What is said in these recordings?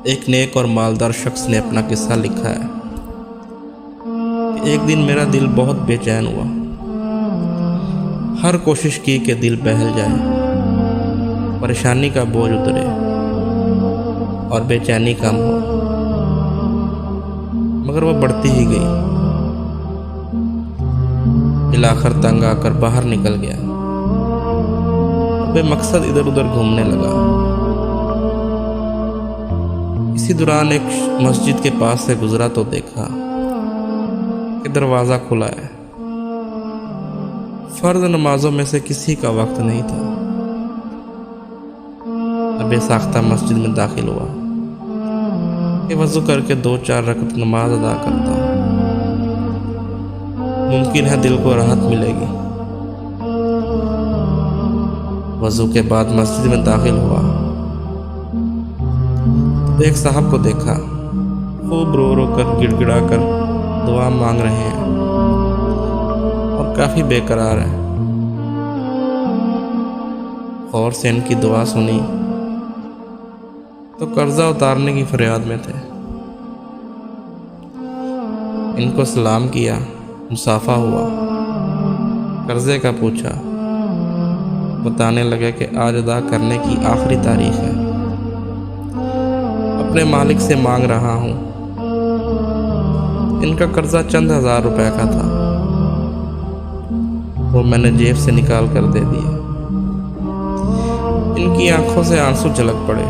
एक नेक और मालदार शख्स ने अपना किस्सा लिखा है कि एक दिन मेरा दिल बहुत बेचैन हुआ। हर कोशिश की कि दिल बहल जाए, परेशानी का बोझ उतरे और बेचैनी कम हो, मगर वह बढ़ती ही गई। दिल आखिर तंग आकर बाहर निकल गया। बेमकसद इधर उधर घूमने लगा। इसी दौरान एक मस्जिद के पास से गुजरा तो देखा कि दरवाज़ा खुला है। फर्ज नमाजों में से किसी का वक्त नहीं था। बेसाख्ता मस्जिद में दाखिल हुआ कि वज़ू करके 2-4 रकत नमाज अदा करता हूँ, मुमकिन है दिल को राहत मिलेगी। वज़ू के बाद मस्जिद में दाखिल हुआ तो एक साहब को देखा, खूब रो रो कर गिड़गिड़ा कर दुआ मांग रहे हैं और काफ़ी बेकरार है। और से इनकी दुआ सुनी तो कर्जा उतारने की फरियाद में थे। इनको सलाम किया, मुसाफा हुआ, कर्जे का पूछा। बताने लगे कि आज अदा करने की आखिरी तारीख है, अपने मालिक से मांग रहा हूँ। इनका कर्जा चंद हजार रुपए का था, वो मैंने जेब से निकाल कर दे दिया। इनकी आंखों से आंसू झलक पड़े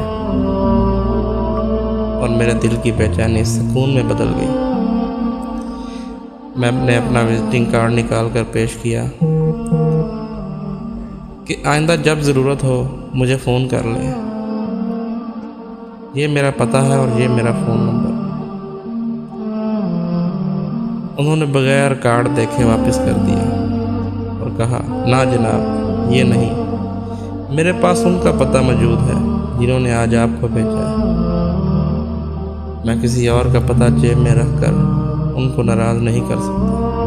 और मेरे दिल की बेचैनी सुकून में बदल गई। मैंने अपना विजिटिंग कार्ड निकाल कर पेश किया कि आइंदा जब ज़रूरत हो मुझे फ़ोन कर ले। ये मेरा पता है और ये मेरा फ़ोन नंबर। उन्होंने बगैर कार्ड देखे वापस कर दिया और कहा, ना जनाब, ये नहीं, मेरे पास उनका पता मौजूद है जिन्होंने आज आपको भेजा है। मैं किसी और का पता जेब में रख कर उनको नाराज़ नहीं कर सकता।